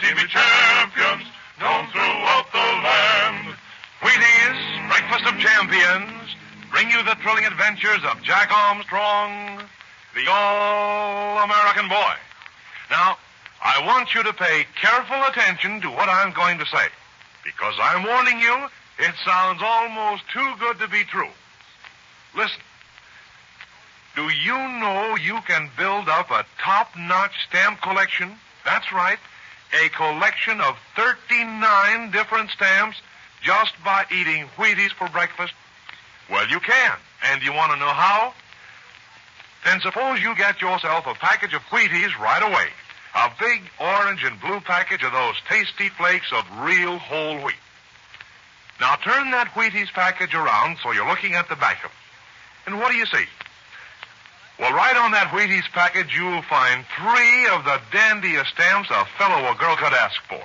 TV champions known throughout the land. Wheaties, Breakfast of Champions, bring you the thrilling adventures of Jack Armstrong, the All-American Boy. Now, I want you to pay careful attention to what I'm going to say, because I'm warning you, it sounds almost too good to be true. Listen. Do you know you can build up a top-notch stamp collection? That's right, a collection of 39 different stamps just by eating Wheaties for breakfast? Well, you can. And you want to know how? Then suppose you get yourself a package of Wheaties right away. A big orange and blue package of those tasty flakes of real whole wheat. Now turn that Wheaties package around so you're looking at the back of it. And what do you see? Well, right on that Wheaties package, you'll find 3 of the dandiest stamps a fellow or girl could ask for.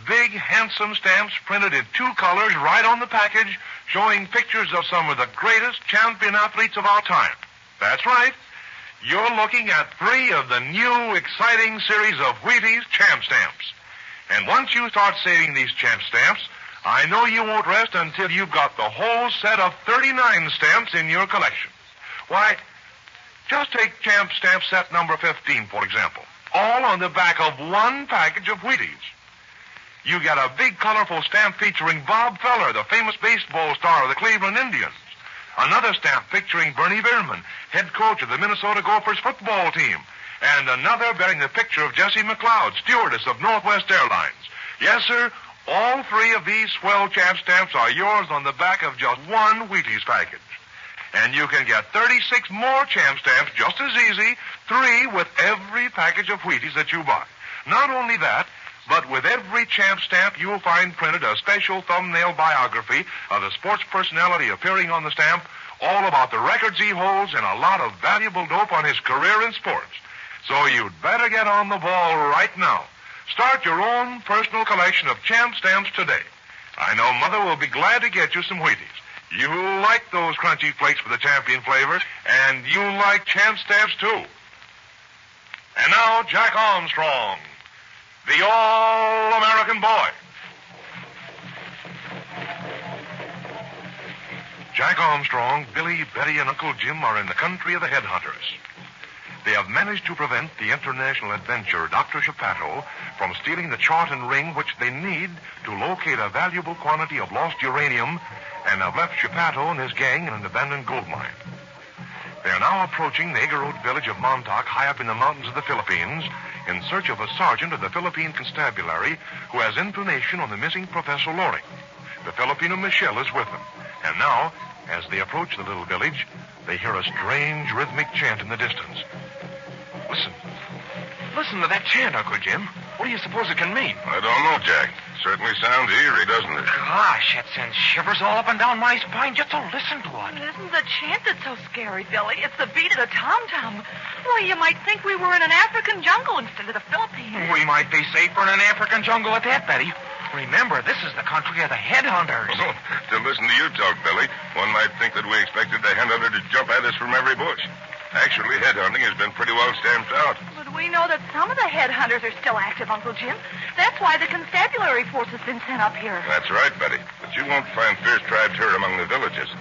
Big, handsome stamps printed in 2 colors right on the package, showing pictures of some of the greatest champion athletes of our time. That's right. You're looking at 3 of the new, exciting series of Wheaties Champ Stamps. And once you start saving these Champ Stamps, I know you won't rest until you've got the whole set of 39 stamps in your collection. Why, just take Champ Stamp set number 15, for example. All on the back of 1 package of Wheaties. You get a big, colorful stamp featuring Bob Feller, the famous baseball star of the Cleveland Indians. Another stamp picturing Bernie Veerman, head coach of the Minnesota Gophers football team. And another bearing the picture of Jessie McLeod, stewardess of Northwest Airlines. Yes, sir, all 3 of these swell Champ Stamps are yours on the back of just 1 Wheaties package. And you can get 36 more Champ Stamps just as easy, 3 with every package of Wheaties that you buy. Not only that, but with every Champ Stamp, you'll find printed a special thumbnail biography of the sports personality appearing on the stamp, all about the records he holds and a lot of valuable dope on his career in sports. So you'd better get on the ball right now. Start your own personal collection of Champ Stamps today. I know Mother will be glad to get you some Wheaties. You'll like those crunchy flakes with the champion flavor, and you'll like Champ Stamps, too. And now, Jack Armstrong, the All-American Boy. Jack Armstrong, Billy, Betty, and Uncle Jim are in the country of the headhunters. They have managed to prevent the international adventurer, Dr. Geppetto, from stealing the chart and ring which they need to locate a valuable quantity of lost uranium, and have left Geppetto and his gang in an abandoned gold mine. They are now approaching the Igorot village of Montauk, high up in the mountains of the Philippines, in search of a sergeant of the Philippine Constabulary who has information on the missing Professor Loring. The Filipino Michelle is with them. And now, as they approach the little village, they hear a strange rhythmic chant in the distance. Listen. Listen to that chant, Uncle Jim. What do you suppose it can mean? I don't know, Jack. Certainly sounds eerie, doesn't it? Gosh, it sends shivers all up and down my spine just to listen to it. It isn't the chant that's so scary, Billy. It's the beat of the tom-tom. Why, you might think we were in an African jungle instead of the Philippines. We might be safer in an African jungle at that, Betty. Remember, this is the country of the headhunters. Oh, to listen to you talk, Billy, one might think that we expected the headhunter to jump at us from every bush. Actually, headhunting has been pretty well stamped out. But we know that some of the headhunters are still active, Uncle Jim. That's why the constabulary force has been sent up here. That's right, Betty. But you won't find fierce tribes here among the villages.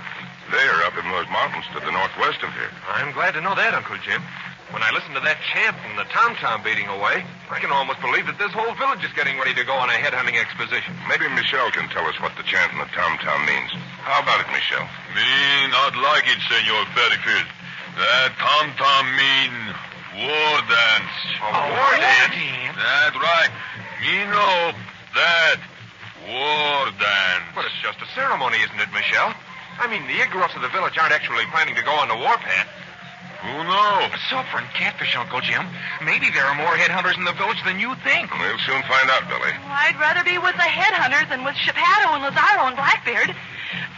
They're up in those mountains to the northwest of here. I'm glad to know that, Uncle Jim. When I listen to that chant and the tom-tom beating away, I can almost believe that this whole village is getting ready to go on a headhunting expedition. Maybe Michelle can tell us what the chant and the tom-tom means. How about it, Michelle? Me not like it, Senor Fairfield. That tom-tom mean war dance. War dance? That's right. Me know that war dance. But it's just a ceremony, isn't it, Michelle? I mean, the Igorots of the village aren't actually planning to go on the warpath. Who knows? Sulfur and catfish, Uncle Jim. Maybe there are more headhunters in the village than you think. We'll soon find out, Billy. Well, I'd rather be with the headhunters than with Geppetto and Lazaro and Blackbeard.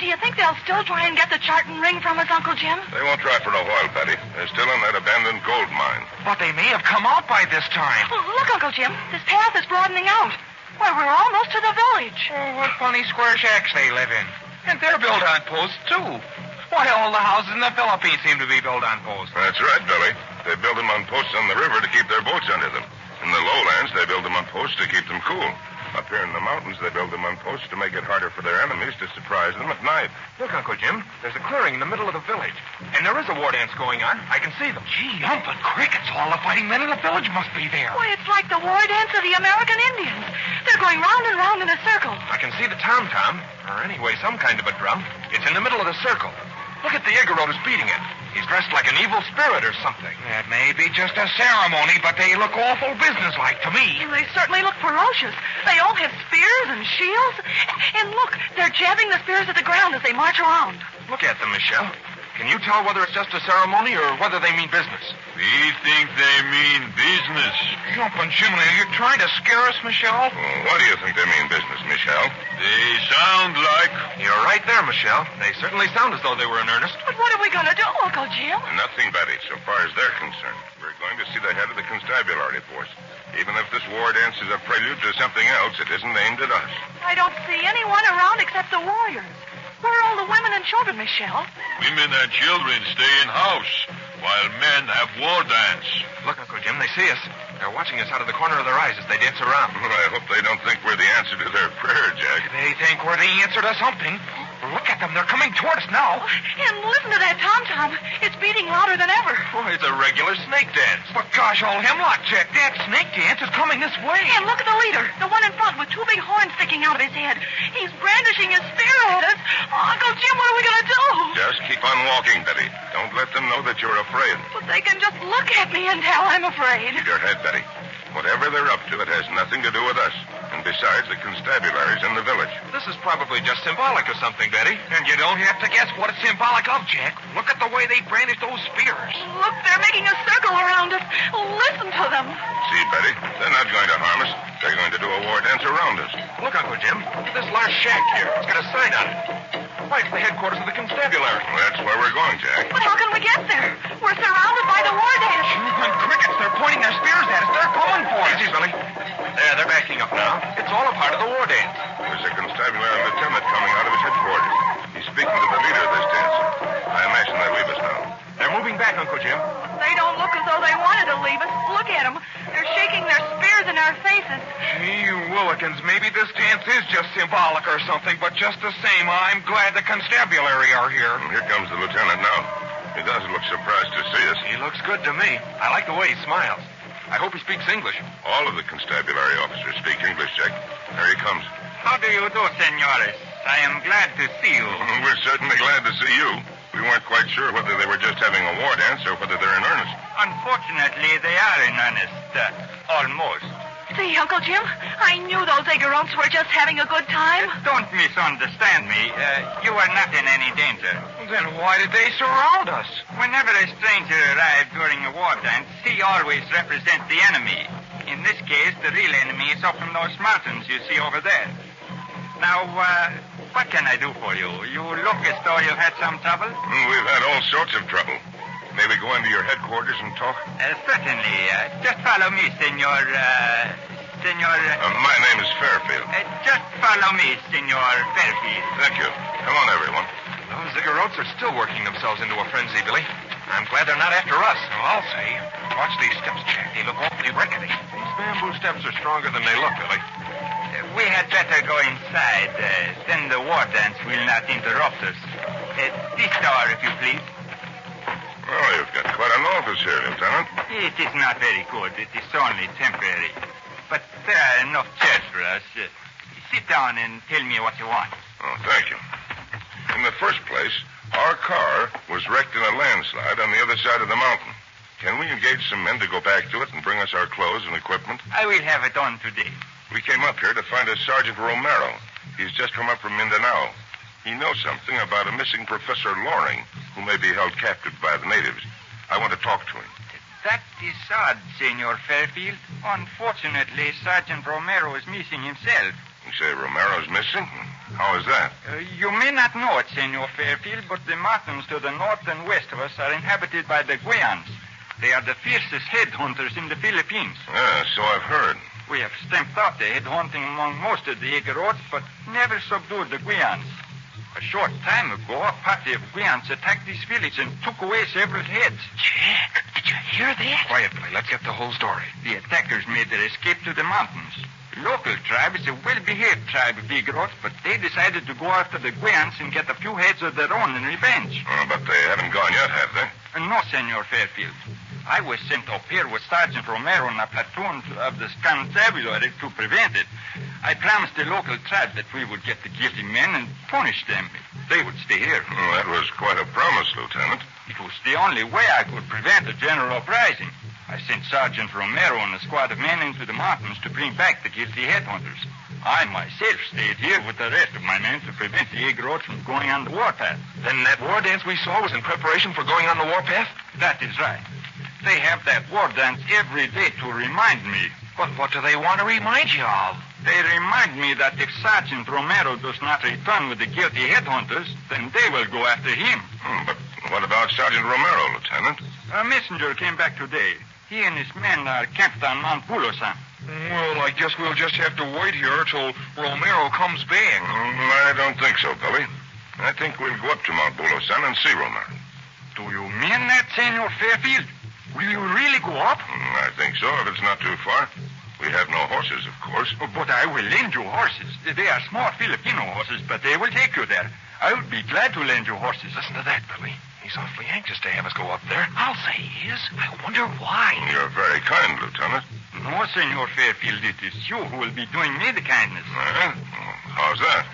Do you think they'll still try and get the chart and ring from us, Uncle Jim? They won't try for a while, Betty. They're still in that abandoned gold mine. But they may have come out by this time. Oh, look, Uncle Jim. This path is broadening out. Why, we're almost to the village. Oh, what funny square shacks they live in. And they're built on posts, too. Why, all the houses in the Philippines seem to be built on posts. That's right, Billy. They build them on posts on the river to keep their boats under them. And In the lowlands, they build them on posts to keep them cool. Up here in the mountains, they build them on posts to make it harder for their enemies to surprise them at night. Look, Uncle Jim, there's a clearing in the middle of the village. And there is a war dance going on. I can see them. Gee, humping crickets. All the fighting men in the village must be there. Why, it's like the war dance of the American Indians. They're going round and round in a circle. I can see the tom-tom, or anyway, some kind of a drum. It's in the middle of the circle. Look at the Igorot who's beating it. He's dressed like an evil spirit or something. That may be just a ceremony, but they look awful businesslike to me. They certainly look ferocious. They all have spears and shields. And look, they're jabbing the spears at the ground as they march around. Look at them, Michelle. Can you tell whether it's just a ceremony or whether they mean business? We think they mean business. Jumping chimney, are you trying to scare us, Michelle? Well, what do you think they mean business, Michelle? They sound like... You're right there, Michelle. They certainly sound as though they were in earnest. But what are we going to do, Uncle Jim? Nothing, Betty, so far as they're concerned. We're going to see the head of the constabulary force. Even if this war dance is a prelude to something else, it isn't aimed at us. I don't see anyone around except the warriors. Where are all the women and children, Michelle? Women and children stay in house, while men have war dance. Look, Uncle Jim, they see us. They're watching us out of the corner of their eyes as they dance around. Well, I hope they don't think we're the answer to their prayer, Jack. They think we're the answer to something. Look at them. They're coming toward us now. And listen to that tom-tom. It's beating louder than ever. Oh, it's a regular snake dance. But gosh, old hemlock check, that snake dance is coming this way. And look at the leader, the one in front with two big horns sticking out of his head. He's brandishing his spear at us. Oh, Uncle Jim, what are we going to do? Just keep on walking, Betty. Don't let them know that you're afraid. But they can just look at me and tell I'm afraid. Keep your head, Betty. Whatever they're up to, it has nothing to do with us. And besides, the constabulary's in the village. This is probably just symbolic of something, Betty. And you don't have to guess what it's symbolic of, Jack. Look at the way they brandish those spears. Look, they're making a circle around us. Listen to them. See, Betty, they're not going to harm us. They're going to do a war dance around us. Look, Uncle Jim. Look at this large shack here. It's got a sign on it. Right, it's the headquarters of the constabulary. Well, that's where we're going, Jack. But how can we get there? We're surrounded by the war dance. Jumping crickets, they're pointing their spears at us. They're coming for us. Easy, Billy. There, they're backing up now. It's all a part of the war dance. There's a constabulary lieutenant coming out of his headquarters. He's speaking to the leader of this dance. I imagine they'll leave us now. They're moving back, Uncle Jim. They don't look as though they wanted to leave us. Look at them. They're shaking their spears in our faces. Gee, Willikins, maybe this dance is just symbolic or something, but just the same, I'm glad the constabulary are here. Here comes the lieutenant now. He doesn't look surprised to see us. He looks good to me. I like the way he smiles. I hope he speaks English. All of the constabulary officers speak English, Jack. There he comes. How do you do, senores? I am glad to see you. We're certainly glad to see you. We weren't quite sure whether they were just having a war dance or whether they're in earnest. Unfortunately, they are in earnest. Almost. See, Uncle Jim, I knew those Igorots were just having a good time. Don't misunderstand me. You are not in any danger. Then why did they surround us? Whenever a stranger arrives during a war dance, he always represents the enemy. In this case, the real enemy is up in those mountains you see over there. Now, what can I do for you? You look as though you had some trouble. We've had all sorts of trouble. May we go into your headquarters and talk? Certainly. Just follow me, senor. My name is Fairfield. Just follow me, senor Fairfield. Thank you. Come on, everyone. Those Igorots are still working themselves into a frenzy, Billy. I'm glad they're not after us. I'll say. Watch these steps, Jack. They look awfully rickety. These bamboo steps are stronger than they look, Billy. We had better go inside. Then the war dance will not interrupt us. This door, if you please. Well, you've got quite an office here, Lieutenant. It is not very good. It is only temporary. But there are enough chairs for us. Sit down and tell me what you want. Oh, thank you. In the first place, our car was wrecked in a landslide on the other side of the mountain. Can we engage some men to go back to it and bring us our clothes and equipment? I will have it done today. We came up here to find a Sergeant Romero. He's just come up from Mindanao. He knows something about a missing Professor Loring, who may be held captive by the natives. I want to talk to him. That is odd, Senor Fairfield. Unfortunately, Sergeant Romero is missing himself. You say Romero's missing? How is that? You may not know it, Senor Fairfield, but the mountains to the north and west of us are inhabited by the Guyans. They are the fiercest headhunters in the Philippines. Yeah, so I've heard. We have stamped out the headhunting among most of the Igorots, but never subdued the Guyans. A short time ago, a party of Guians attacked this village and took away several heads. Jack, did you hear that? Quiet, Billy. Let's get the whole story. The attackers made their escape to the mountains. The local tribe is a well-behaved tribe of Igrots, but they decided to go after the Guians and get a few heads of their own in revenge. But they haven't gone yet, have they? No, Senor Fairfield. I was sent up here with Sergeant Romero and a platoon of the constabulary to prevent it. I promised the local tribe that we would get the guilty men and punish them if they would stay here. That was quite a promise, Lieutenant. It was the only way I could prevent a general uprising. I sent Sergeant Romero and a squad of men into the mountains to bring back the guilty headhunters. I myself stayed here with the rest of my men to prevent the Igrots from going on the warpath. Then that war dance we saw was in preparation for going on the warpath? That is right. They have that war dance every day to remind me. But what do they want to remind you of? They remind me that if Sergeant Romero does not return with the guilty headhunters, then they will go after him. But what about Sergeant Romero, Lieutenant? A messenger came back today. He and his men are camped on Mount Bulosan. Well, I guess we'll just have to wait here till Romero comes back. I don't think so, Billy. I think we'll go up to Mount Bulosan and see Romero. Do you mean that, Senor Fairfield? Will you really go up? I think so, if it's not too far. We have no horses, of course. But I will lend you horses. They are small Filipino horses, but they will take you there. I would be glad to lend you horses. Listen to that, Billy. He's awfully anxious to have us go up there. I'll say he is. I wonder why. You're very kind, Lieutenant. No, Senor Fairfield, it is you who will be doing me the kindness. How's that?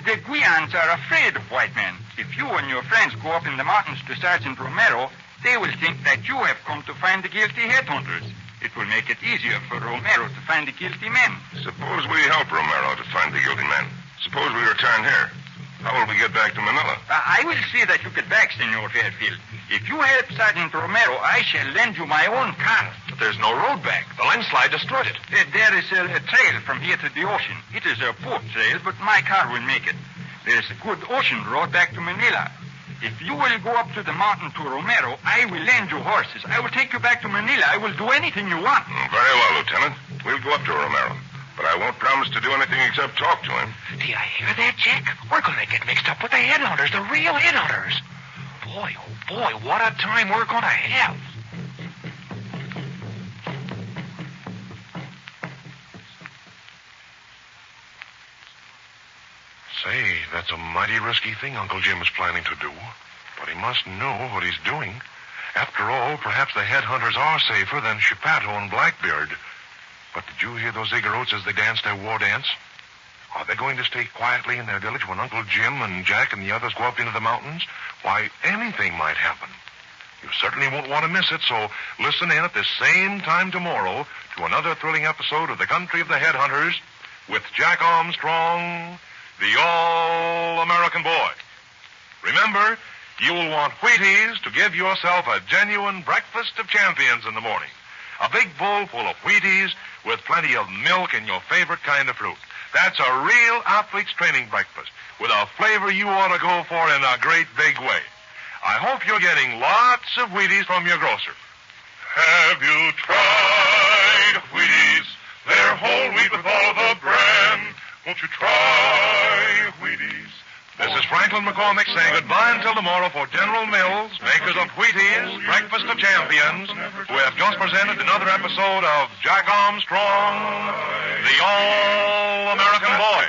The Guians are afraid of white men. If you and your friends go up in the mountains to Sergeant Romero, they will think that you have come to find the guilty headhunters. It will make it easier for Romero to find the guilty men. Suppose we help Romero to find the guilty men. Suppose we return here. How will we get back to Manila? I will see that you get back, Senor Fairfield. If you help Sergeant Romero, I shall lend you my own car. But there's no road back. The landslide destroyed it. There is a trail from here to the ocean. It is a port trail, but my car will make it. There is a good ocean road back to Manila. If you will go up to the mountain to Romero, I will lend you horses. I will take you back to Manila. I will do anything you want. Very well, Lieutenant. We'll go up to Romero. But I won't promise to do anything except talk to him. Do you hear that, Jack? We're going to get mixed up with the headhunters, the real headhunters. Boy, oh boy, what a time we're going to have. Say, that's a mighty risky thing Uncle Jim is planning to do. But he must know what he's doing. After all, perhaps the headhunters are safer than Chipato and Blackbeard. But did you hear those Igrots as they danced their war dance? Are they going to stay quietly in their village when Uncle Jim and Jack and the others go up into the mountains? Why, anything might happen. You certainly won't want to miss it, so listen in at this same time tomorrow to another thrilling episode of The Country of the Headhunters with Jack Armstrong, the All-American Boy. Remember, you will want Wheaties to give yourself a genuine breakfast of champions in the morning. A big bowl full of Wheaties with plenty of milk and your favorite kind of fruit. That's a real athlete's training breakfast with a flavor you ought to go for in a great big way. I hope you're getting lots of Wheaties from your grocer. Have you tried Wheaties? They're whole wheat with all of the bran. Won't you try Wheaties? This is Franklin McCormick saying goodbye until tomorrow for General Mills, makers of Wheaties, Breakfast of Champions, who have just presented another episode of Jack Armstrong, the All-American Boy.